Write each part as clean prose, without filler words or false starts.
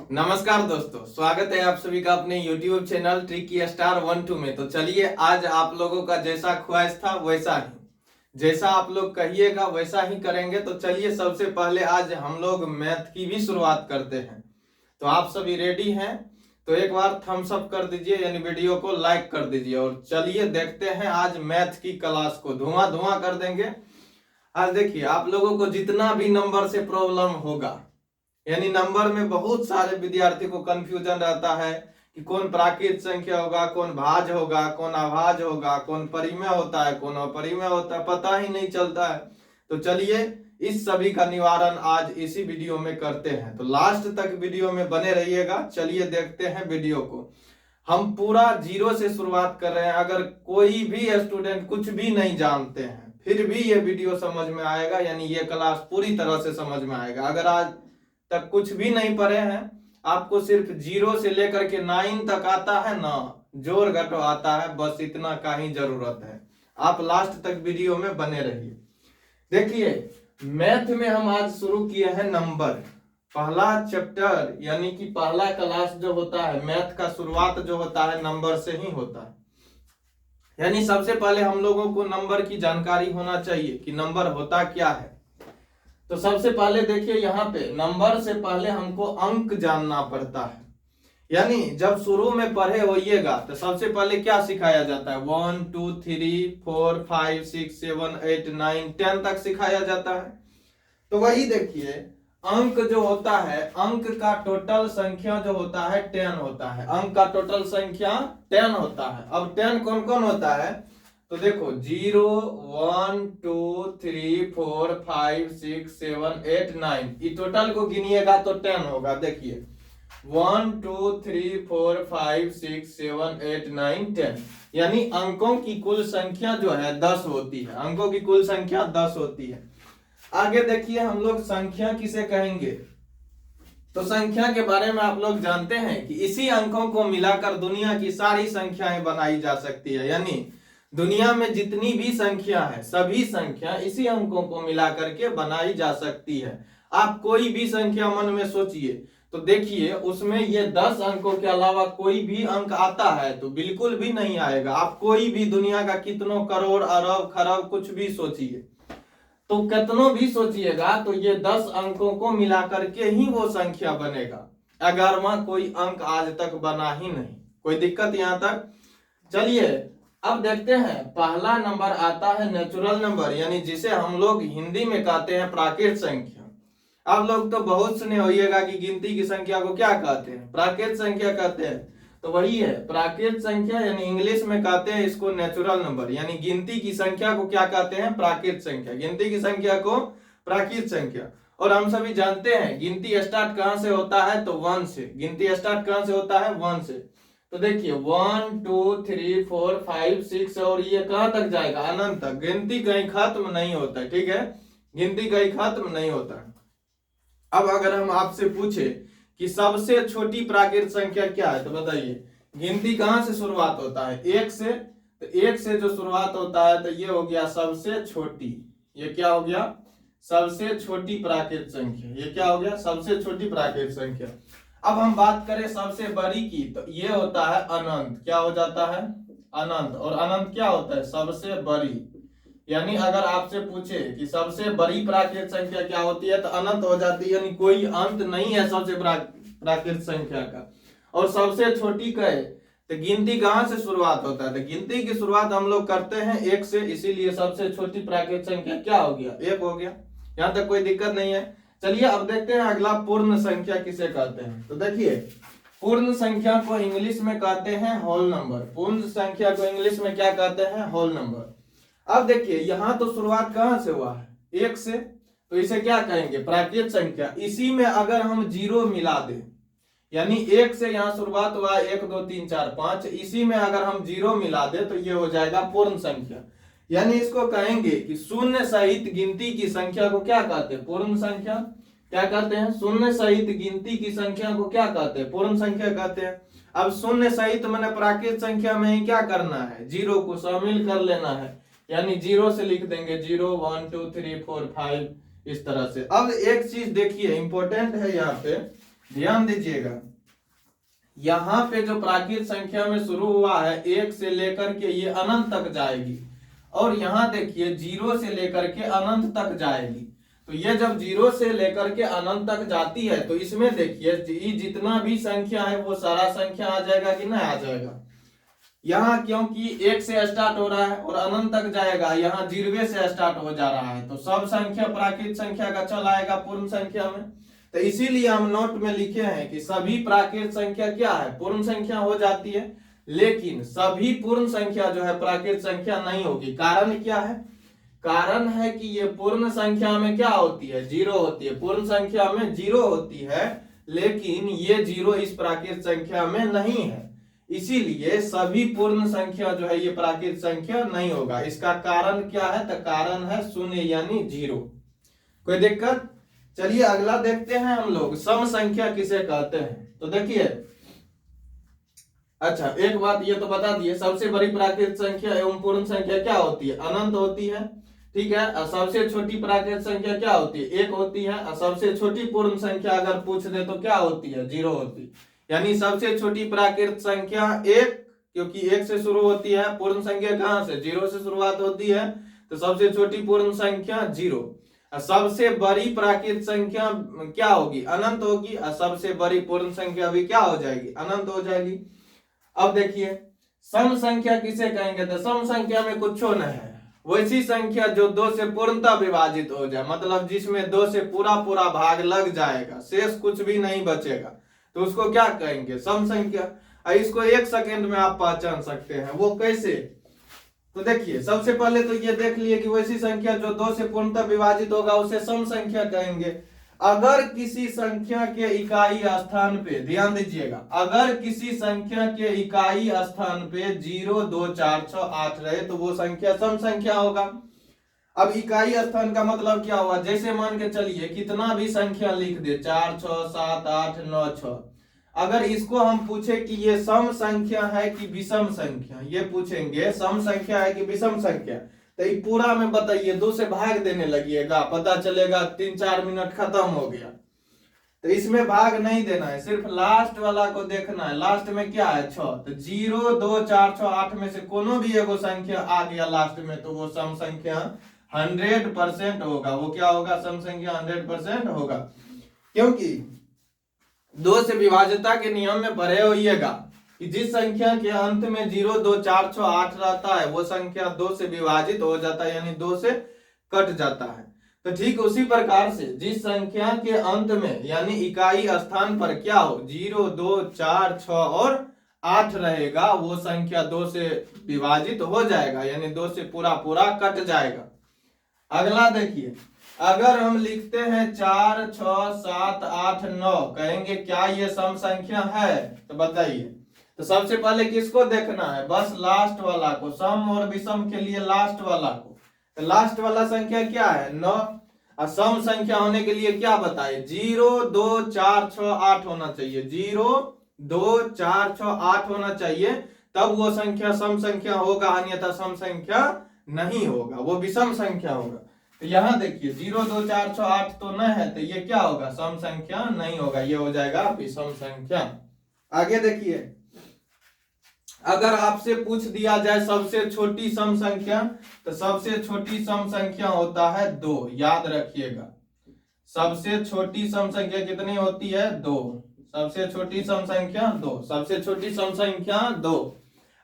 नमस्कार दोस्तों, स्वागत है आप सभी का अपने YouTube चैनल ट्रिकी स्टार 1 2 में। तो चलिए, आज आप लोगों का जैसा ख्वाहिश था वैसा ही, जैसा आप लोग कहिएगा वैसा ही करेंगे। तो चलिए, सबसे पहले आज हम लोग मैथ की भी शुरुआत करते हैं। तो आप सभी रेडी हैं? तो एक बार थम्स अप कर दीजिए, यानी वीडियो को लाइक कर दीजिए। और चलिए देखते हैं आज मैथ की क्लास को, धुआं धुआं कर देंगे। आज देखिए, आप लोगों को जितना भी नंबर से प्रॉब्लम होगा, यानी नंबर में बहुत सारे विद्यार्थी को कंफ्यूजन रहता है कि कौन प्राकृत संख्या होगा, कौन भाज्य होगा, कौन अभाज्य होगा, कौन परिमेय होता है, कौन अपरिमेय होता है, पता ही नहीं चलता है। तो चलिए, इस सभी का निवारण आज इसी वीडियो में करते हैं। तो लास्ट तक वीडियो में बने रहिएगा। चलिए देखते हैं वीडियो को। हम पूरा जीरो से शुरुआत कर रहे हैं। अगर कोई भी स्टूडेंट कुछ भी नहीं जानते हैं फिर भी ये वीडियो समझ में आएगा, यानी ये क्लास पूरी तरह से समझ में आएगा। अगर आज तक कुछ भी नहीं पढ़े हैं, आपको सिर्फ 0 से लेकर के 9 तक आता है ना, जोड़ घटाव आता है, बस इतना का ही जरूरत है। आप लास्ट तक वीडियो में बने रहिए। देखिए, मैथ में हम आज शुरू किए हैं नंबर। पहला चैप्टर यानी कि पहला क्लास जो होता है मैथ का, शुरुआत जो होता है नंबर से ही होता है। यानी सबसे पहले हम लोगों को नंबर की जानकारी होना चाहिए कि नंबर होता क्या है। तो सबसे पहले देखिए, यहाँ पे नंबर से पहले हमको अंक जानना पड़ता है। यानी जब शुरू में पढ़े होइएगा तो सबसे पहले क्या सिखाया जाता है? 1 2 3 4 5 6 7 8 9 10 तक सिखाया जाता है। तो वही देखिए, अंक जो होता है, अंक का टोटल संख्या जो होता है 10 होता है। अंक का टोटल संख्या 10 होता है। अब 10 कौन कौन होता है? तो देखो, 0 1 2 3 4 5 6 7 8 9, ये टोटल को गिनिएगा तो 10 होगा। देखिए, 1 2 3 4 5 6 7 8 9 10, यानी अंकों की कुल संख्या जो है 10 होती है। अंकों की कुल संख्या 10 होती है। आगे देखिए, हम लोग संख्या किसे कहेंगे? तो संख्या के बारे में आप लोग जानते हैं कि इसी अंकों को मिलाकर दुनिया की सारी संख्याएं बनाई जा सकती है। यानी दुनिया में जितनी भी संख्या है, सभी संख्या इसी अंकों को मिला करके बनाई जा सकती है। आप कोई भी संख्या मन में सोचिए तो देखिए, उसमें ये 10 अंकों के अलावा कोई भी अंक आता है? तो बिल्कुल भी नहीं आएगा। आप कोई भी दुनिया का कितनों करोड़ अरब खरब कुछ भी सोचिए, तो कितनों भी सोचिएगा तो ये 10 अंकों को मिला करके ही वो संख्या बनेगा। 11वां कोई अंक आज तक बना ही नहीं। कोई दिक्कत यहां तक? चलिए, अब देखते हैं। पहला नंबर आता है नेचुरल नंबर, यानी जिसे हम लोग हिंदी में कहते हैं प्राकृत संख्या। आप लोग तो बहुत सुने होइएगा कि गिनती की संख्या को क्या कहते हैं? प्राकृत संख्या कहते हैं। तो वही है प्राकृत संख्या, यानी इंग्लिश में कहते हैं इसको नेचुरल नंबर। यानी गिनती की संख्या को क्या कहते हैं? प्राकृत संख्या। गिनती की संख्या को प्राकृत संख्या। और हम सभी जानते हैं गिनती स्टार्ट कहां से होता है? तो 1 से। गिनती स्टार्ट कहां से होता है? 1 से। तो देखिए, 1 2 3 4 5 6 और ये कहां तक जाएगा? अनंत तक। गिनती कहीं खत्म नहीं होता है, ठीक है? गिनती कहीं खत्म नहीं होता है। अब अगर हम आपसे पूछे कि सबसे छोटी प्राकृत संख्या क्या है, तो बताइए गिनती कहां से शुरुआत होता है? 1 से। तो 1 से जो शुरुआत होता है तो ये हो गया सबसे छोटी। ये क्या हो गया? सबसे छोटी प्राकृत संख्या। ये क्या हो गया? सबसे छोटी प्राकृत संख्या। अब हम बात करें सबसे बड़ी की, तो ये होता है अनंत। क्या हो जाता है? अनंत। और अनंत क्या होता है? सबसे बड़ी। यानी अगर आपसे पूछे कि सबसे बड़ी प्राकृत संख्या क्या होती है, तो अनंत हो जाती है, यानी कोई अंत नहीं है सबसे प्राकृत संख्या का। और सबसे छोटी कहे तो गिनती कहां से शुरुआत होता है? तो गिनती की शुरुआत हम लोग करते हैं 1 से, इसीलिए सबसे छोटी प्राकृत संख्या क्या हो गया? 1 हो गया। यहां तक कोई दिक्कत नहीं है। चलिए, अब देखते हैं अगला पूर्ण संख्या किसे कहते हैं। तो देखिए, पूर्ण संख्या को इंग्लिश में कहते हैं होल नंबर। पूर्ण संख्या को इंग्लिश में क्या कहते हैं? Whole number. अब देखिए, यहां तो शुरुआत कहां से हुआ है? 1 से। तो इसे क्या कहेंगे? प्राकृत संख्या। इसी में अगर हम 0 मिला दें, यानी 1 से यहां शुरुआत हुआ 1 2 3 4 5, इसी में अगर हम 0 मिला दें तो ये हो जाएगा पूर्ण संख्या। यानी इसको कहेंगे कि शून्य सहित गिनती की संख्या को क्या कहते हैं? पूर्ण संख्या। क्या कहते हैं? शून्य सहित गिनती की संख्या को क्या कहते हैं? पूर्ण संख्या कहते हैं। अब शून्य सहित मैंने प्राकृत संख्या में ही क्या करना है? 0 को शामिल कर लेना है। यानी 0 से लिख देंगे 0 1 2 3 4 5, इस तरह से। अब एक चीज देखिए, इंपॉर्टेंट है यहाँ पे। ध्यान दीजिएगा, यहाँ पे जो प्राकृत संख्या में शुरू हुआ है 1 से लेकर के ये अनंत तक जाएगी, और यहाँ देखिए 0 से लेकर के अनंत तक जाएगी। तो ये जब 0 से लेकर के अनंत तक जाती है तो इसमें देखिए जितना भी संख्या है वो सारा संख्या आ जाएगा कि नहीं आ जाएगा। यहाँ क्योंकि 1 से स्टार्ट हो रहा है और अनंत तक जाएगा, यहाँ 0 से स्टार्ट हो जा रहा है, तो सब संख्या प्राकृत संख्या का चल आएगा पूर्ण संख्या में। तो इसीलिए हम नोट में लिखे हैं कि सभी प्राकृत संख्या क्या है, पूर्ण संख्या हो जाती है, लेकिन सभी पूर्ण संख्या जो है प्राकृत संख्या नहीं होगी। कारण क्या है? कारण है कि ये पूर्ण संख्या में क्या होती है, 0 होती है। पूर्ण संख्या में 0 होती है, लेकिन ये 0 इस प्राकृत संख्या में नहीं है, इसीलिए सभी पूर्ण संख्या जो है ये प्राकृत संख्या नहीं होगा। इसका कारण क्या है? तो कारण है शून्य यानी 0। कोई दिक्कत? चलिए अगला देखते हैं हम लोग, सम संख्या किसे कहते हैं। तो देखिए, अच्छा एक बात ये तो बता दिए, सबसे बड़ी प्राकृत संख्या एवं पूर्ण संख्या क्या होती है? अनंत होती है, ठीक है। और सबसे छोटी प्राकृत संख्या क्या होती है? 1 होती है। और सबसे छोटी पूर्ण संख्या अगर पूछ दे तो क्या होती है? 0 होती है। यानी सबसे छोटी प्राकृत संख्या 1, क्योंकि 1 से शुरू होती है। पूर्ण संख्या कहां से? 0 से शुरुआत होती है, तो सबसे छोटी पूर्ण संख्या 0। सबसे बड़ी प्राकृत संख्या क्या होगी? अनंत होगी। और सबसे बड़ी पूर्ण संख्या भी क्या हो जाएगी? अनंत हो जाएगी। अब देखिए, सम संख्या किसे कहेंगे? तो सम संख्या में कुछ न है, वैसी संख्या जो 2 से पूर्णतः विभाजित हो जाए, मतलब जिसमें 2 से पूरा पूरा भाग लग जाएगा, शेष कुछ भी नहीं बचेगा, तो उसको क्या कहेंगे? सम संख्या। इसको 1 सेकंड में आप पहचान सकते हैं। वो कैसे? तो देखिए, सबसे पहले तो ये देख लिए कि वैसी संख्या जो 2 से पूर्णतः विभाजित होगा उसे सम संख्या कहेंगे। अगर किसी संख्या के इकाई स्थान पे, ध्यान दीजिएगा, अगर किसी संख्या के इकाई स्थान पे 0, 2, 4, 6, 8 रहे तो वो संख्या सम संख्या होगा। अब इकाई स्थान का मतलब क्या हुआ? जैसे मान के चलिए कितना भी संख्या लिख दे, 4, 6, 7, 8, 9, 6, अगर इसको हम पूछे कि ये सम संख्या है कि विषम संख्या, ये पूछेंगे सम संख्या है कि विषम संख्या, तो ये पूरा में बताइए, 2 से भाग देने लगिएगा, पता चलेगा 3-4 मिनट खत्म हो गया। तो इसमें भाग नहीं देना है, सिर्फ लास्ट वाला को देखना है। लास्ट में क्या है? 6। तो 0, 2, 4, 6, 8 में से कोनो भी एगो संख्या आ गया लास्ट में, तो वो सम संख्या 100% होगा। वो क्या होगा? सम संख्या 100% होगा। क्योंकि 2 से विभाज्यता के नियम में पढ़े होइएगा कि जिस संख्या के अंत में 0, 2, 4, 6, 8 रहता है वो संख्या 2 से विभाजित हो जाता है, यानी 2 से कट जाता है। तो ठीक उसी प्रकार से जिस संख्या के अंत में यानी इकाई स्थान पर क्या हो, 0, 2, 4, 6 और 8 रहेगा, वो संख्या 2 से विभाजित हो जाएगा, यानी 2 से पूरा पूरा कट जाएगा। अगला देखिए, अगर हम लिखते हैं 4, 6, 7, 8, 9, कहेंगे क्या ये सम संख्या है? तो बताइए। तो सबसे पहले किसको देखना है? बस लास्ट वाला को, सम और विषम के लिए लास्ट वाला को। तो लास्ट वाला संख्या क्या है? 9। और सम संख्या होने के लिए क्या बताए? 0, 2, 4, 6, 8 होना चाहिए। 0, 2, 4, 6, 8 होना चाहिए, तब वो संख्या सम संख्या होगा, अन्यथा सम संख्या नहीं होगा, वो विषम संख्या होगा। तो यहाँ देखिए 0, 2, 4, 6, 8 तो न है, तो ये क्या होगा? सम संख्या नहीं होगा, ये हो जाएगा विषम संख्या। आगे देखिए, अगर आपसे पूछ दिया जाए सबसे छोटी सम संख्या, तो सबसे छोटी सम संख्या होता है 2। याद रखिएगा, सबसे छोटी सम संख्या कितनी होती है? 2। सबसे छोटी सम संख्या 2। सबसे छोटी सम संख्या 2।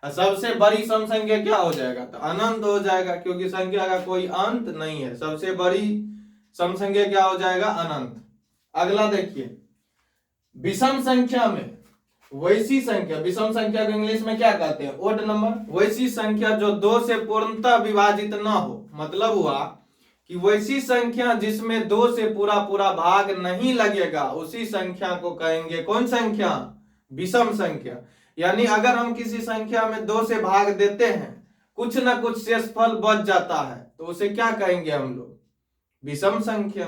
सबसे बड़ी सम संख्या क्या हो जाएगा? तो अनंत हो जाएगा, क्योंकि संख्या का कोई अंत नहीं है। सबसे बड़ी सम संख्या क्या हो जाएगा? अनंत। अगला देखिए, विषम संख्या में वैसी संख्या, विषम संख्या को इंग्लिश में क्या कहते हैं? Odd number. वैसी संख्या जो 2 से पूर्णतः विभाजित ना हो, मतलब हुआ कि वैसी संख्या जिसमें 2 से पूरा पूरा भाग नहीं लगेगा, उसी संख्या को कहेंगे कौन संख्या? विषम संख्या। यानी अगर हम किसी संख्या में 2 से भाग देते हैं, कुछ ना कुछ शेषफल बच जाता है, तो उसे क्या कहेंगे हम लोग? विषम संख्या।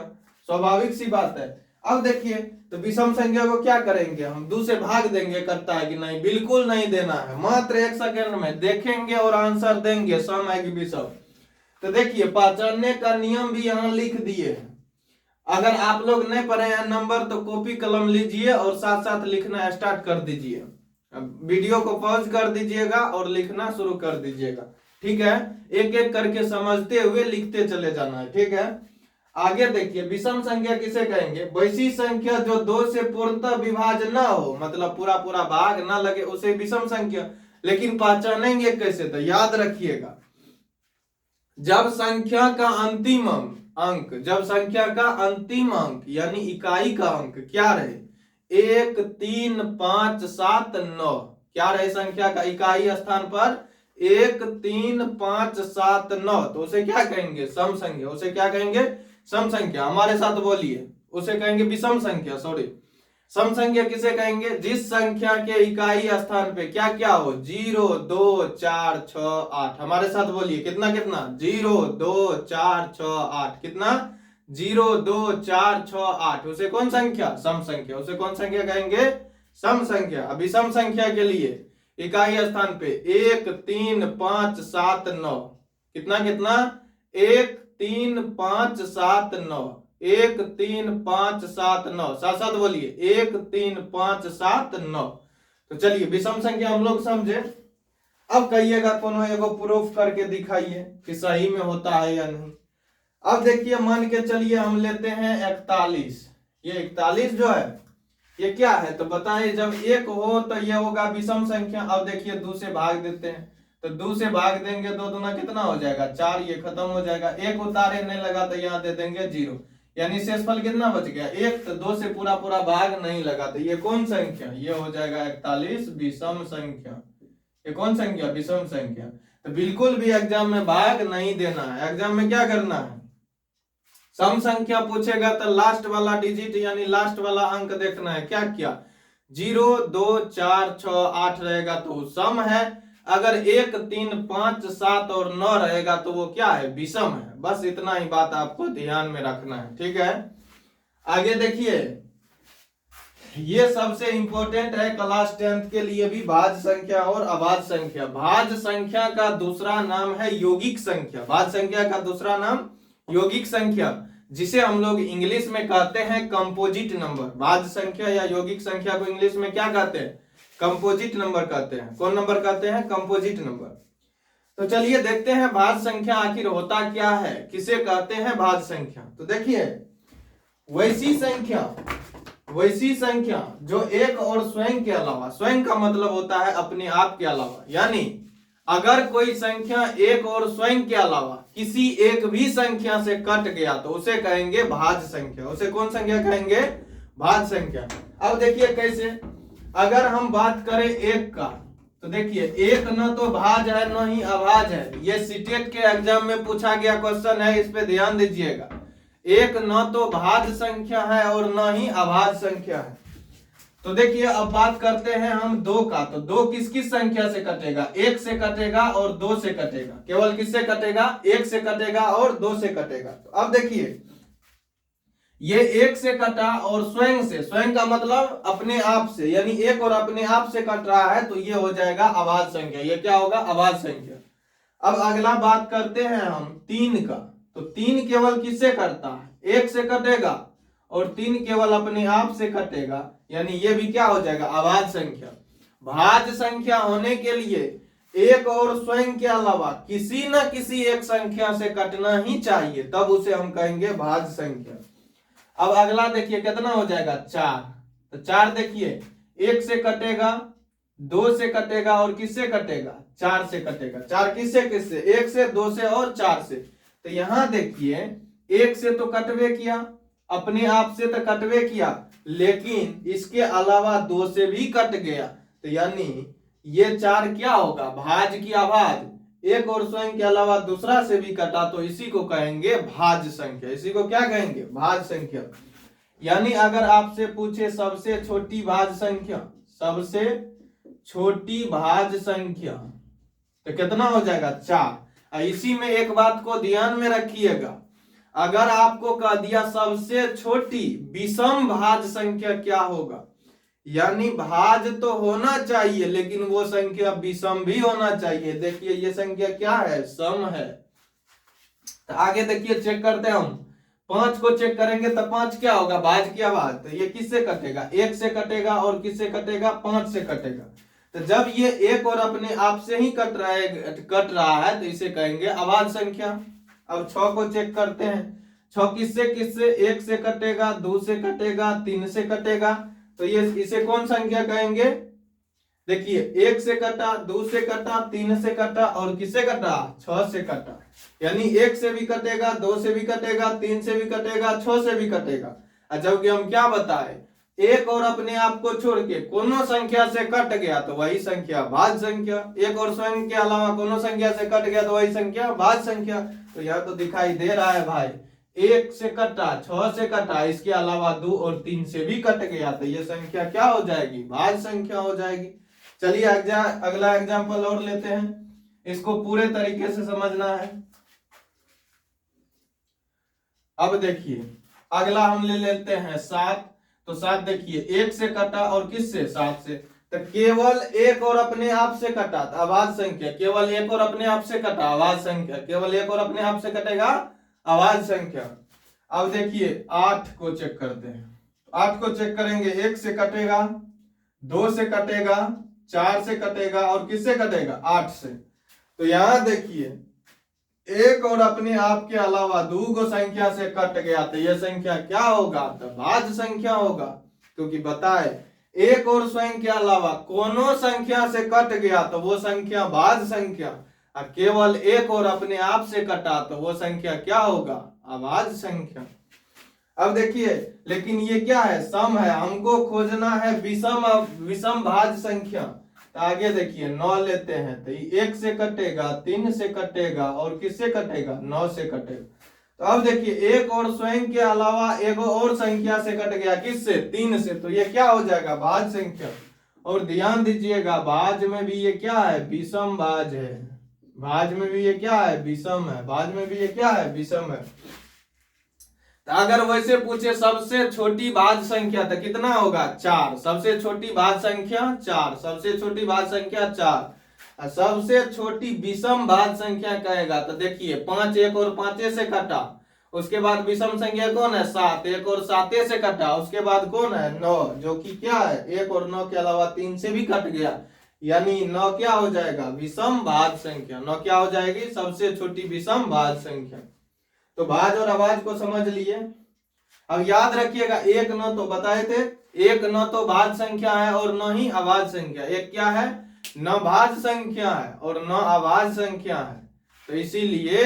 स्वाभाविक सी बात है। अब देखिए, तो विषम संख्या को क्या करेंगे हम? 2 से भाग देंगे, करता है कि नहीं? बिल्कुल नहीं देना है, मात्र 1 सेकंड में देखेंगे और आंसर देंगे सम है कि विषम। तो देखिए, पहचानने का नियम भी यहाँ लिख दिए हैं। अगर आप लोग नहीं पढ़े हैं नंबर तो कॉपी कलम लीजिए और साथ साथ लिखना स्टार्ट कर दीजिए। वीडियो को पॉज कर दीजिएगा और लिखना शुरू कर दीजिएगा, ठीक है। एक एक करके समझते हुए लिखते चले जाना है, ठीक है। आगे देखिए, विषम संख्या किसे कहेंगे? वैसी संख्या जो दो से पूर्णतः विभाज्य ना हो, मतलब पूरा पूरा भाग ना लगे, उसे विषम संख्या। लेकिन पहचानेंगे कैसे? तो याद रखिएगा, जब संख्या का अंतिम अंक जब संख्या का अंतिम अंक यानी इकाई का अंक क्या रहे? 1 3 5 7 9 क्या रहे? संख्या का इकाई स्थान पर 1 3 5 7 9, तो उसे क्या कहेंगे? सम संख्या। उसे क्या कहेंगे? सम संख्या। हमारे साथ बोलिए, उसे कहेंगे विषम संख्या। सॉरी, सम संख्या किसे कहेंगे? जिस संख्या के इकाई स्थान पे क्या क्या हो? 0 2 4 6 8। हमारे साथ बोलिए, कितना कितना? 0 2 4 6 8। कितना? 0 2 4 6 8। उसे कौन संख्या? सम संख्या। उसे कौन संख्या कहेंगे? सम संख्या। अभी सम संख्या के लिए इकाई स्थान पे 1 3 5 7 9। कितना कितना? 1 3 5 7 9। 1 3 5 7 9। साथ साथ बोलिए, 1 3 5 7 9। तो चलिए, विषम संख्या हम लोग समझे। अब कहिएगा कोनो एगो प्रूफ करके दिखाइए कि सही में होता है या नहीं। अब देखिए, मान के चलिए हम लेते हैं 41। ये 41 जो है ये क्या है? तो बताइए, जब 1 हो तो ये होगा विषम संख्या। अब देखिए, 2 से भाग देते हैं, तो 2 से भाग देंगे, 2 दूना कितना हो जाएगा? 4। ये खत्म हो जाएगा। 1 उतारे नहीं लगा तो यहाँ दे देंगे 0, यानी शेषफल कितना बच गया? 1। तो 2 से पूरा पूरा भाग नहीं लगा, तो ये कौन संख्या? ये हो जाएगा 41 विषम संख्या। ये कौन संख्या? विषम संख्या। तो बिल्कुल भी एग्जाम में भाग नहीं देना है। एग्जाम में क्या करना है? सम संख्या पूछेगा तो लास्ट वाला डिजिट यानी लास्ट वाला अंक देखना है। क्या क्या? 0 2 4 6 8 रहेगा तो वो सम है। अगर 1 3 5 7 और 9 रहेगा तो वो क्या है? विषम है। बस इतना ही बात आपको ध्यान में रखना है, ठीक है। आगे देखिए, ये सबसे इंपॉर्टेंट है क्लास 10th के लिए भी, भाज्य संख्या और अभाज्य संख्या। भाज्य संख्या का दूसरा नाम है यौगिक संख्या। भाज्य संख्या का दूसरा नाम यौगिक संख्या, जिसे हम लोग इंग्लिश में कहते हैं कंपोजिट नंबर। भाज्य संख्या या यौगिक संख्या को इंग्लिश में क्या कहते हैं? कंपोजिट नंबर कहते हैं। कौन नंबर कहते हैं? Composite number. तो चलिए देखते हैं भाज्य संख्या आखिर होता क्या है, किसे कहते हैं भाज्य संख्या। तो देखिए, वैसी संख्या जो एक और स्वयं के अलावा, स्वयं का मतलब होता है अपने आप के अलावा, यानी अगर कोई संख्या एक और स्वयं के अलावा किसी एक भी संख्या से कट गया तो उसे कहेंगे भाज्य संख्या। उसे कौन संख्या कहेंगे? भाज्य संख्या। अब देखिए कैसे, अगर हम बात करें 1 का, तो देखिए 1 न तो भाज्य है न ही अभाज्य है। ये सीटेट के एग्जाम में पूछा गया क्वेश्चन है, इस पे ध्यान दीजिएगा। 1 न तो भाज्य संख्या है और न ही अभाज्य संख्या है। तो देखिए, अब बात करते हैं हम 2 का, तो 2 किस किस संख्या से कटेगा? 1 से कटेगा और 2 से कटेगा। केवल किससे कटेगा? 1 से कटेगा और 2 से कटेगा। तो अब देखिए, ये 1 से कटा और स्वयं से, स्वयं का मतलब अपने आप से, यानी 1 और अपने आप से कट रहा है, तो ये हो जाएगा अभाज्य संख्या। ये क्या होगा? अभाज्य संख्या। अब अगला बात करते हैं हम 3 का, तो 3 केवल किससे कटता है? 1 से कटेगा और 3 केवल अपने आप से कटेगा, यानी ये भी क्या हो जाएगा? अभाज्य संख्या। भाज्य संख्या होने के लिए 1 और स्वयं के अलावा किसी न किसी एक संख्या से कटना ही चाहिए, तब उसे हम कहेंगे भाज्य संख्या। अब अगला देखिए कितना हो जाएगा? 4। तो 4 देखिए, 1 से कटेगा, 2 से कटेगा और किससे कटेगा? 4 से कटेगा। 4 किससे किससे? 1 से, 2 से और 4 से। तो यहां देखिए, 1 से तो कटवे किया, अपने आप से तो कटवे किया, लेकिन इसके अलावा 2 से भी कट गया, तो यानी ये 4 क्या होगा? भाज्य की अभाज्य। 1 और स्वयं के अलावा दूसरा से भी कटा, तो इसी को कहेंगे भाज्य संख्या। इसी को क्या कहेंगे? भाज्य संख्या। यानी अगर आपसे पूछे सबसे छोटी भाज्य संख्या, सबसे छोटी भाज्य संख्या, तो कितना हो जाएगा? 4। इसी में एक बात को ध्यान में रखिएगा, अगर आपको कह दिया सबसे छोटी विषम भाज्य संख्या क्या होगा, यानी भाज्य तो होना चाहिए लेकिन वो संख्या विषम भी होना चाहिए। देखिए ये संख्या क्या है? सम है। तो आगे देखिए, चेक करते हैं हम 5 को चेक करेंगे तो 5 क्या होगा, भाज की आवाज, तो ये किससे कटेगा, 1 से कटेगा और किससे कटेगा, 5 से कटेगा। तो जब ये एक और अपने आप से ही कट रहा है तो इसे कहेंगे अभाज्य संख्या। अब 6 को चेक करते हैं, 6 किससे किससे, 1 से कटेगा, 2 से कटेगा, 3 से कटेगा, तो ये इसे कौन संख्या कहेंगे, देखिए 1 से कटा, 2 से कटा, 3 से कटा और किससे कटा, 6 से कटा। यानी 1 से भी कटेगा, 2 से भी कटेगा, 3 से भी कटेगा, 6 से भी कटेगा। जबकि हम क्या बताए, एक और अपने आप को छोड़ के कोनो संख्या से कट गया तो वही संख्या भाज्य संख्या, एक और स्वयं के अलावा कोनो संख्या से कट गया तो वही संख्या भाज्य संख्या। तो यह तो दिखाई दे रहा है भाई, 1 से कटा, 6 से कटा, इसके अलावा 2 और 3 से भी कट गया तो ये संख्या क्या हो जाएगी, भाज्य संख्या हो जाएगी। चलिए अगला एग्जाम्पल और लेते हैं, इसको पूरे तरीके से समझना है। अब देखिए अगला हम ले लेते हैं 7। तो 7 देखिए 1 से कटा और किससे, 7 से, तो केवल एक और अपने आप से कटा तो अभाज्य संख्या, केवल एक और अपने आप से कटा अभाज्य संख्या, केवल एक और अपने आप से कटेगा अभाज्य संख्या। अब देखिए 8 को चेक करते हैं, 8 को चेक करेंगे, 1 से कटेगा, 2 से कटेगा, 4 से कटेगा और किससे कटेगा, 8 से। तो यहां देखिए एक और अपने आप के अलावा 2 को संख्या से कट गया तो यह संख्या क्या होगा, तो भाज्य संख्या होगा। क्योंकि बताए एक और स्वयं के अलावा कोनो संख्या से कट गया तो वो संख्या भाज्य संख्या, और केवल एक और अपने आप से कटा तो वो संख्या क्या होगा, अभाज्य संख्या। अब देखिए लेकिन ये क्या है, सम है, हमको खोजना है विषम भाज्य संख्या। आगे देखिए 9 लेते हैं तो 1 से कटेगा, 3 से कटेगा और किससे कटेगा, 9 से कटेगा। तो अब देखिए एक और स्वयं के अलावा एक और संख्या से कट गया, किससे, 3 से, तो ये क्या हो जाएगा, भाज्य संख्या। और ध्यान दीजिएगा भाज्य में भी ये क्या है, विषम भाज्य है, भाज्य में भी ये क्या है, विषम है, भाज्य में भी ये क्या है, विषम है। तो अगर वैसे पूछे सबसे छोटी भाज्य संख्या तो कितना होगा, 4, सबसे छोटी भाज्य संख्या 4, सबसे छोटी भाज्य संख्या 4। सबसे छोटी विषम भाज्य संख्या कहेगा तो देखिए 5, 1 और 5 से कटा, उसके बाद विषम संख्या कौन है, 7, 1 और 7 से कटा, उसके बाद कौन है, 9, जो कि क्या है 1 और 9 के अलावा 3 से भी कट गया, यानी 9 क्या हो जाएगा, विषम भाज्य संख्या। 9 क्या हो जाएगी, सबसे छोटी विषम भाज्य संख्या। तो भाज्य और अभाज्य को समझ लिए। अब याद रखिएगा 1 9 तो बताए थे, 1 9 तो भाज्य संख्या है और 9 ही अभाज्य संख्या। एक क्या है, न भाज्य संख्या है और न अभाज्य संख्या है, तो इसीलिए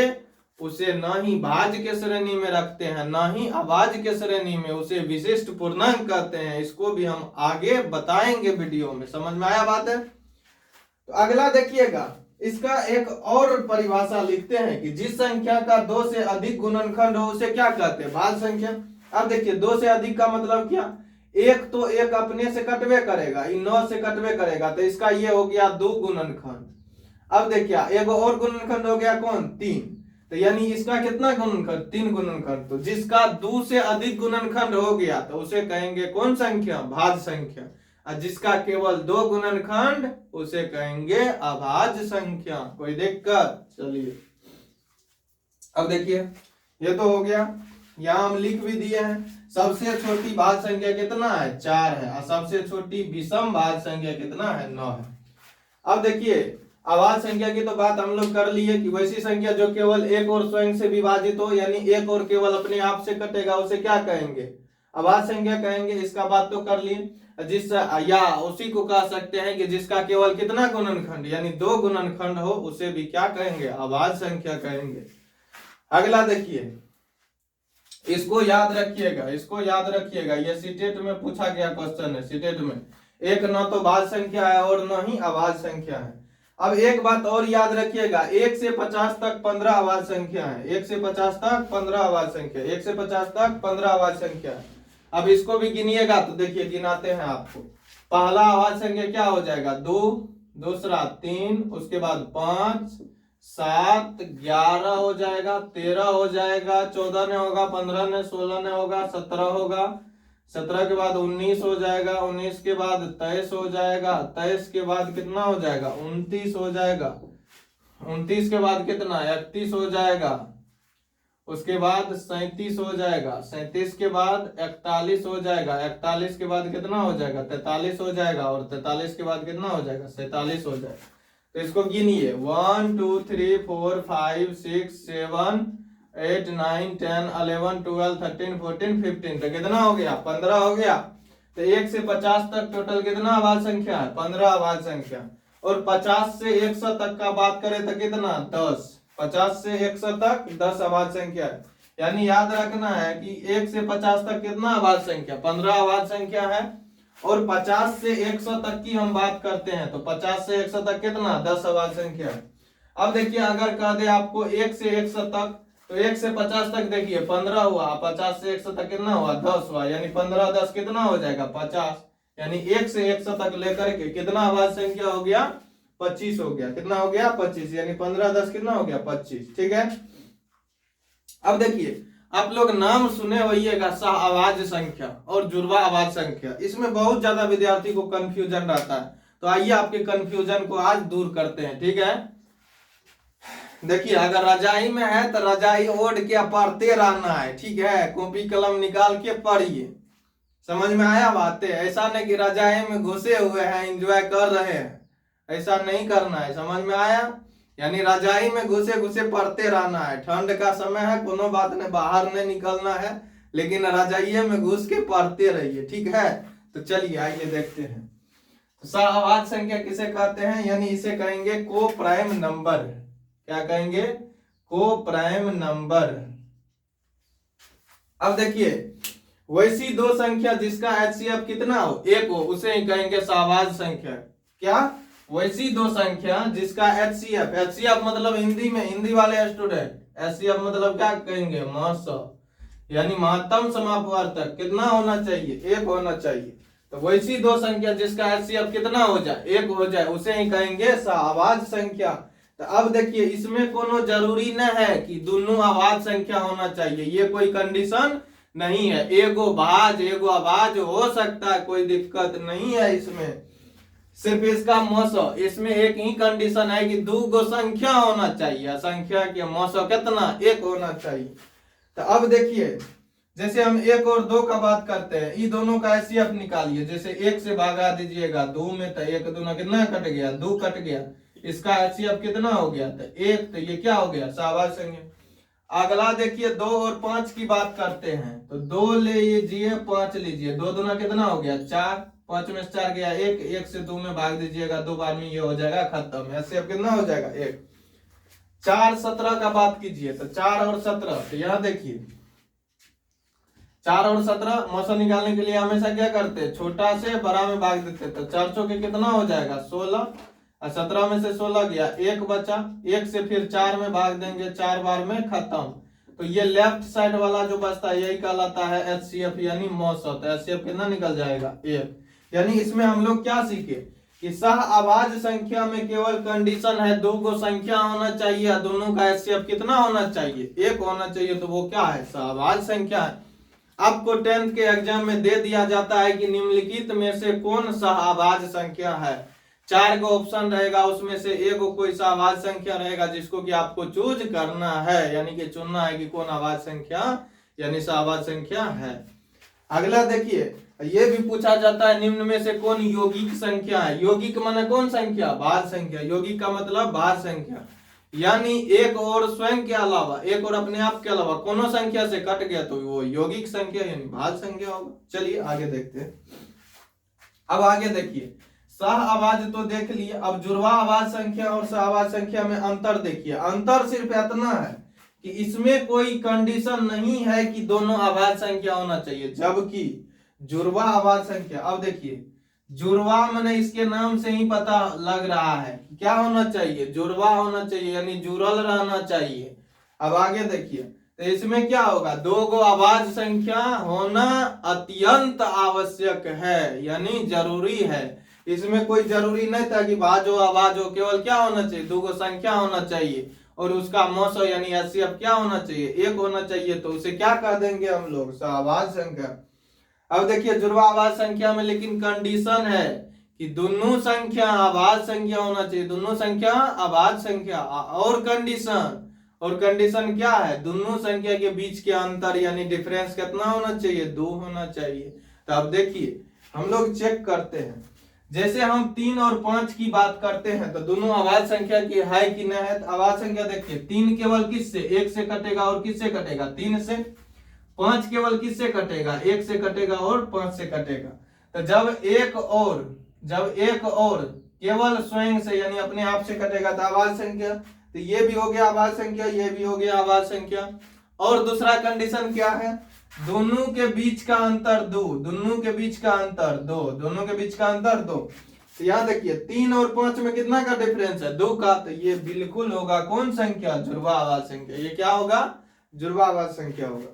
उसे न ही भाज्य के श्रेणी में रखते हैं न ही अभाज्य के श्रेणी में, उसे विशिष्ट पूर्णांक कहते हैं। इसको भी हम आगे बताएंगे वीडियो में, समझ में आया बात है। तो अगला देखिएगा, इसका एक और परिभाषा लिखते हैं कि जिस संख्या का 2 से अधिक गुणनखंड हो उसे क्या कहते हैं, भाज्य संख्या। अब देखिए 2 से अधिक का मतलब क्या, एक तो एक अपने से कटवे करेगा, 9 से कटवे करेगा, तो इसका ये हो गया 2 गुणनखंड। अब देखिए एक और गुणनखंड हो गया कौन, 3, तो यानी इसका कितना गुणनखंड, 3 गुणनखंड। तो जिसका 2 से अधिक गुणनखंड हो गया तो उसे कहेंगे कौन संख्या, भाज्य संख्या। और जिसका केवल 2 गुणनखंड उसे कहेंगे अभाज्य संख्या। कोई दिक्कत, चलिए अब देखिए ये तो हो गया, यहां हम लिख भी दिए हैं सबसे छोटी भाज्य संख्या कितना है, 4 है, और सबसे छोटी विषम भाज्य संख्या कितना है, 9 है। अब देखिए अभाज्य संख्या की तो बात हम लोग कर लिए कि वैसी संख्या जो केवल एक और स्वयं से विभाजित हो, यानी एक और केवल अपने आप से कटेगा, उसे क्या कहेंगे, अभाज्य संख्या कहेंगे। इसका बात तो कर लिए। जिस या उसी को कह सकते हैं कि जिसका केवल कितना गुणनखंड, यानी 2 गुणनखंड हो, उसे भी क्या कहेंगे, अभाज्य संख्या कहेंगे। अगला देखिए, इसको याद रखिएगा, इसको याद रखिएगा, ये सीटेट में पूछा गया क्वेश्चन है। सीटेट में 1 न तो भाज्य संख्या है और न ही अभाज्य संख्या है। अब एक बात और याद रखिएगा, 1 से 50 तक 15 अभाज्य संख्या है, 1 से 50 तक 15 अभाज्य संख्या, 1 से 50 तक 15 अभाज्य संख्या है। अब इसको भी गिनिएगा तो देखिए गिनाते हैं आपको। पहला अभाज्य संख्या क्या हो जाएगा, 2, दूसरा 3, उसके बाद 5, 7, 11 हो जाएगा, 13 हो जाएगा, 14 ने होगा, 15 ने, 16 ने होगा, 17 होगा, 17 के बाद 19 हो जाएगा, 19 के बाद 23 हो जाएगा, 23 के बाद कितना हो जाएगा, 29 हो जाएगा, 29 के बाद कितना, 31 हो जाएगा, उसके बाद 37 हो जाएगा, 37 के बाद 41 हो जाएगा, 41 के बाद कितना हो जाएगा, 43 हो जाएगा, और 43 के बाद कितना हो जाएगा, 47 हो जाएगा। तो इसको गिनिए 1 2 3 4 5 6 7 8 9 10 11 12 13 14 15, तो कितना हो गया, 15 हो गया। तो 1 से 50 तक टोटल कितना आवाज संख्या है, 15 आवाज संख्या। और 50 से 100 तक का बात करें तो कितना, 10। 50 से 100 तक 10 आवाज संख्या है। यानी याद रखना है कि 1 से 50 तक कितना आवाज संख्या, 15 आवाज संख्या है। और 50 से 100 तक की हम बात करते हैं तो 50 से 100 तक कितना, 10 आवाज संख्या है। अब देखिए अगर कह दे आपको 1 से 100 तक, तो 1 से 50 तक देखिए 15 हुआ, 50 से 100 तक कितना हुआ, 10 हुआ। यानी 15 10 कितना हो जाएगा, 50। यानी 1 से 100 तक लेकर के कितना आवाज संख्या हो गया, 25 हो गया। कितना हो गया, 25। यानी 15 10 कितना हो गया, 25। ठीक है। अब देखिए आप लोग नाम सुने होइएगा सह आवाज संख्या और जुड़वा आवाज संख्या, इसमें बहुत ज्यादा विद्यार्थी को कंफ्यूजन रहता है। तो आइए आपके कंफ्यूजन को आज दूर करते हैं। ठीक है। देखिए अगर रजाई में है तो रजाई ओढ़ के पढ़ते रहना है। ठीक है। कॉपी कलम निकाल के पढ़िए। समझ में आया बातें? ऐसा नहीं कि रजाई में घुसे हुए हैं एंजॉय कर रहे हैं, ऐसा नहीं करना है। समझ में आया? यानी रजाई में घुसे घुसे पढ़ते रहना है। ठंड का समय है, कोनो बात नहीं, बाहर नहीं निकलना है, लेकिन रजाई में घुस के पढ़ते रहिए। ठीक है। तो चलिए आइए देखते हैं। तो सहआवाज संख्या किसे कहते हैं? यानी इसे कहेंगे को प्राइम नंबर। क्या कहेंगे? को प्राइम नंबर। अब देखिए वैसी दो संख्या जिसका HCF कितना हो, 1 हो, उसे ही कहेंगे सहआवाज संख्या। क्या? वैसी दो संख्या जिसका HCF मतलब हिंदी में, हिंदी वाले स्टूडेंट, HCF मतलब क्या कहेंगे, महत्तम, यानी महत्तम समापवर्तक कितना होना चाहिए, 1 होना चाहिए। तो वैसी दो संख्या जिसका HCF कितना हो जाए, 1 हो जाए, उसे ही कहेंगे सहआवाज संख्या। तो अब देखिए इसमें कोनो जरूरी न है कि दोनों आवाज संख्या होना चाहिए, ये कोई कंडीशन नहीं है। एगो भाज एगो आवाज हो सकता है, कोई दिक्कत नहीं है इसमें। सिर्फ इसका मौसम, इसमें एक ही कंडीशन है कि 2 संख्या होना चाहिए। संख्या के मौसम कितना, 1 होना चाहिए। तो अब देखिए जैसे हम 1 और 2 का बात करते हैं, इन दोनों का HCF निकालिए। जैसे 1 से भागा दीजिएगा 2 में, तो 1 दूना कितना कट गया, 2 कट गया। इसका HCF कितना हो गया, तो 1। तो ये क्या हो गया, सहआवाज संख्या। अगला देखिए 2 और 5 की बात करते हैं, तो 2 ले लीजिए, 5 लीजिए, 2 दूना कितना हो गया, 4। 5 में 4 गया 1, 1 से 2 में भाग दीजिएगा, 2 बार में ये हो जाएगा खत्म। ऐसे अब कितना हो जाएगा, 1। 4 17 का बात कीजिए, तो 4 और 17, तो यहाँ देखिए 4 और 17 मौसम निकालने के लिए हमेशा क्या करते हैं, छोटा से बड़ा में भाग देते हैं। तो 4 चौके कितना हो जाएगा, 16, और 17 में से 16 गया, 1 बचा, 1 से फिर 4 में भाग देंगे, 4 बार में खत्म। तो ये लेफ्ट साइड वाला जो बचता है यही कहलाता है HCF यानी मौसम। तो HCF कितना निकल जाएगा, 1। यानी इसमें हम लोग क्या सीखे कि सहआवाज संख्या में केवल कंडीशन है 2 संख्या होना चाहिए, दोनों का HCF कितना होना चाहिए, 1 होना चाहिए। तो वो क्या है, सहआवाज संख्या है। आपको 10th के एग्जाम में दे दिया जाता है कि निम्नलिखित में से कौन सहआवाज संख्या है। 4 का ऑप्शन रहेगा, उसमें से एक कोई सहआवाज संख्या रहेगा जिसको कि आपको चूज करना है, यानी कि चुनना है कि कौन आवाज संख्या यानी सहआवाज संख्या है। अगला देखिए ये भी पूछा जाता है निम्न में से कौन यौगिक संख्या है। यौगिक माने कौन संख्या, भाज्य संख्या। यौगिक का मतलब भाज्य संख्या, यानी 1 और स्वयं के अलावा, 1 और अपने आप के अलावा कोनो संख्या से कट गया तो वो यौगिक संख्या यानी भाज्य संख्या होगा। चलिए आगे देखते हैं। अब आगे देखिए सहआवाज तो देख लिए, अब जुड़वा आवाज संख्या और सहआवाज संख्या में अंतर देखिए। अंतर सिर्फ इतना है कि इसमें कोई कंडीशन नहीं है कि दोनों आवाज संख्या होना चाहिए, जबकि जुड़वा आवाज संख्या, अब देखिए जुड़वा माने इसके नाम से ही पता लग रहा है क्या होना चाहिए, जुड़वा होना चाहिए, यानी जुड़ल रहना चाहिए। अब आगे देखिए तो इसमें क्या होगा, 2 आवाज संख्या होना अत्यंत आवश्यक है, यानी जरूरी है। इसमें कोई जरूरी नहीं था कि भाज हो आवाज हो, केवल क्या होना चाहिए, 2 संख्या होना चाहिए और उसका मौसम यानी HCF क्या होना चाहिए, 1 होना चाहिए। तो उसे क्या कह देंगे हम लोग, सहआवाज संख्या। अब देखिए जुड़वा आवाज संख्या में लेकिन कंडीशन है कि दोनों संख्या आवाज संख्या होना चाहिए, दोनों संख्या आवाज संख्या, और कंडीशन और कंडीशन क्या है, दोनों संख्या के बीच के अंतर यानी डिफरेंस कितना होना चाहिए, 2 होना चाहिए। तो अब देखिए हम लोग चेक करते हैं, जैसे हम 3 और 5 की बात करते हैं तो दोनों अभाज्य संख्या की है कि नहीं है। तो अभाज्य संख्या देखिए 3 केवल किससे, 1 से कटेगा और किससे कटेगा, 3 से। 5 केवल किससे कटेगा, 1 से कटेगा और 5 से कटेगा। तो जब एक और केवल स्वयं से यानी अपने आप से कटेगा तो अभाज्य संख्या। तो ये भी हो गया अभाज्य संख्या, ये भी हो गया अभाज्य संख्या। और दूसरा कंडीशन क्या है, दोनों के बीच का अंतर 2, दोनों के बीच का अंतर 2, दोनों के बीच का अंतर 2। तो यहाँ देखिए 3 और 5 में कितना का डिफरेंस है, 2 का। तो ये बिल्कुल होगा कौन संख्या, जुड़वा अभाज्य संख्या। ये क्या होगा, जुड़वा अभाज्य संख्या होगा।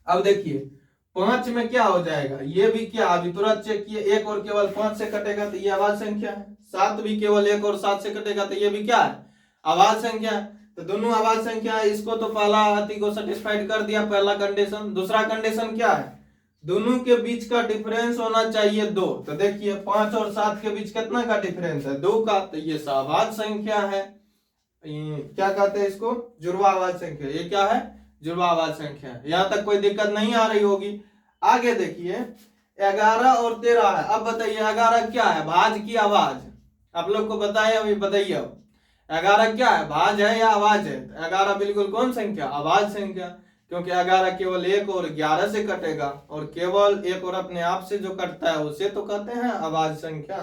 अब देखिए 5 में क्या हो जाएगा, ये भी क्या, अभी तुरंत चेक किए, 1 और केवल 5 से कटेगा तो ये अभाज्य संख्या है। 7 भी केवल 1 और 7 से कटेगा तो ये भी क्या है, अभाज्य संख्या है। तो दोनों अभाज्य संख्या है, इसको तो पहला हाथी को सेटिस्फाइड कर दिया, पहला कंडीशन। दूसरा कंडीशन क्या है, दोनों के बीच का डिफरेंस होना चाहिए 2। तो देखिए 5 और 7 के बीच कितना का डिफरेंस है, 2 का। तो ये अभाज्य संख्या है, क्या कहते हैं इसको, जुड़वा अभाज्य संख्या। ये क्या है, जुड़वा अभाज्य संख्या है। यहाँ तक कोई दिक्कत नहीं आ रही होगी। आगे देखिए 11 और 13 है। अब बताइए 11 क्या है, भाज्य की अभाज्य, आप लोग को बताइए, अभी बताइए। अब 11 क्या है, भाज्य है या अभाज्य है। 11 बिल्कुल कौन संख्या, अभाज्य संख्या, क्योंकि 11 केवल 1 और 11 से कटेगा, और केवल 1 और अपने आप से जो कटता है उसे तो कहते हैं अभाज्य संख्या।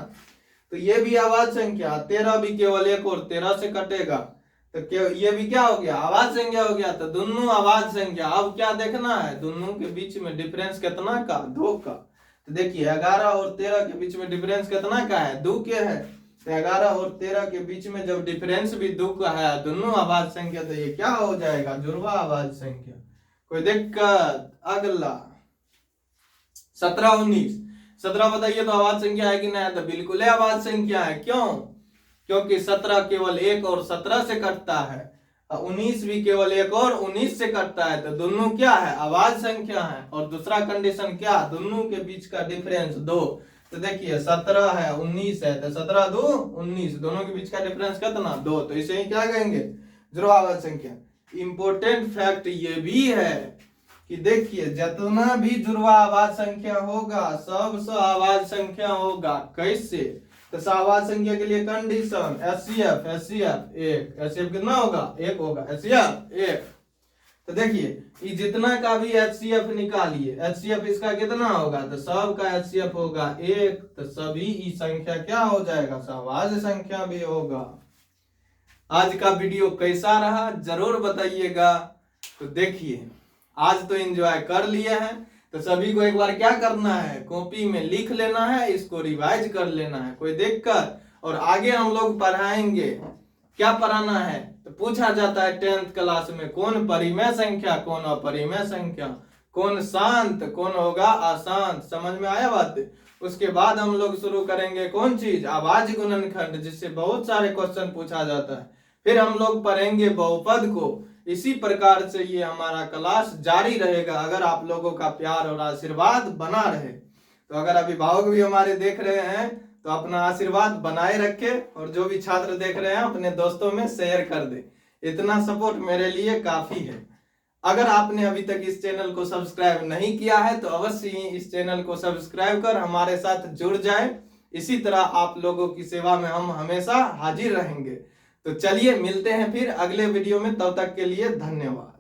तो ये भी अभाज्य संख्या। 13 भी केवल 1 और 13 से कटेगा, तो ये भी क्या हो गया, अभाज्य संख्या हो गया। तो दोनों अभाज्य संख्या। अब क्या देखना है, दोनों के बीच में डिफरेंस कितना का, 2 का। तो देखिए 11 और 13 के बीच में डिफरेंस कितना का है, 2 के है। तो 11 और 13 के बीच में जब डिफरेंस भी 2 का है, दोनों अभाज्य संख्या, तो ये क्या हो जाएगा, जुड़वा अभाज्य संख्या। कोई दिक्कत। अगला 17 19। 17 बताइए तो अभाज्य संख्या है कि नहीं, तो बिल्कुल है अभाज्य संख्या है। क्यों, क्योंकि 17 केवल 1 और 17 से कटता है, 19 भी केवल 1 और 19 से कटता है। तो दोनों क्या है, अभाज्य संख्या है। और दूसरा कंडीशन क्या, दोनों के बीच का डिफरेंस 2। तो देखिए 17 है 19 है, तो 17 2 19, दोनों के बीच का डिफरेंस कितना, 2। तो इसे ही क्या कहेंगे, जुड़वा अभाज्य संख्या। इंपॉर्टेंट फैक्ट ये भी है कि देखिए जितना भी जुड़वा अभाज्य संख्या होगा सब अभाज्य संख्या होगा। कैसे, तो अभाज्य संख्या के लिए कंडीशन HCF 1, कितना होगा, 1 होगा, HCF 1। तो देखिए ये जितना का भी HCF निकालिए, HCF इसका कितना होगा, तो सब का HCF होगा 1। तो सभी ई संख्या क्या हो जाएगा, अभाज्य संख्या भी होगा। आज का वीडियो कैसा रहा जरूर बताइएगा। तो देखिए आज तो एंजॉय कर लिए हैं, तो सभी को एक बार क्या करना है, कॉपी में लिख लेना है, इसको रिवाइज कर लेना है। कोई दिक्कत। और आगे हम लोग पढ़ाएंगे, क्या पढ़ाना है, तो पूछा जाता है 10th क्लास में, कौन परिमेय संख्या, कौन अपरिमेय संख्या, कौन शांत, कौन होगा अशांत। समझ में आया बात। उसके बाद हम लोग शुरू करेंगे कौन चीज, अभाज्य गुणनखंड, जिससे बहुत सारे क्वेश्चन पूछा जाता है। फिर हम लोग पढ़ेंगे बहुपद को। इसी प्रकार से ये हमारा क्लास जारी रहेगा, अगर आप लोगों का प्यार और आशीर्वाद बना रहे। तो अगर अभिभावक भी हमारे देख रहे हैं तो अपना आशीर्वाद बनाए रखे, और जो भी छात्र देख रहे हैं अपने दोस्तों में शेयर कर दे। इतना सपोर्ट मेरे लिए काफी है। अगर आपने अभी तक इस चैनल को सब्सक्राइब नहीं किया है तो अवश्य ही इस चैनल को सब्सक्राइब कर हमारे साथ जुड़ जाए। इसी तरह आप लोगों की सेवा में हम हमेशा हाजिर रहेंगे। तो चलिए मिलते हैं फिर अगले वीडियो में, तब तक के लिए धन्यवाद।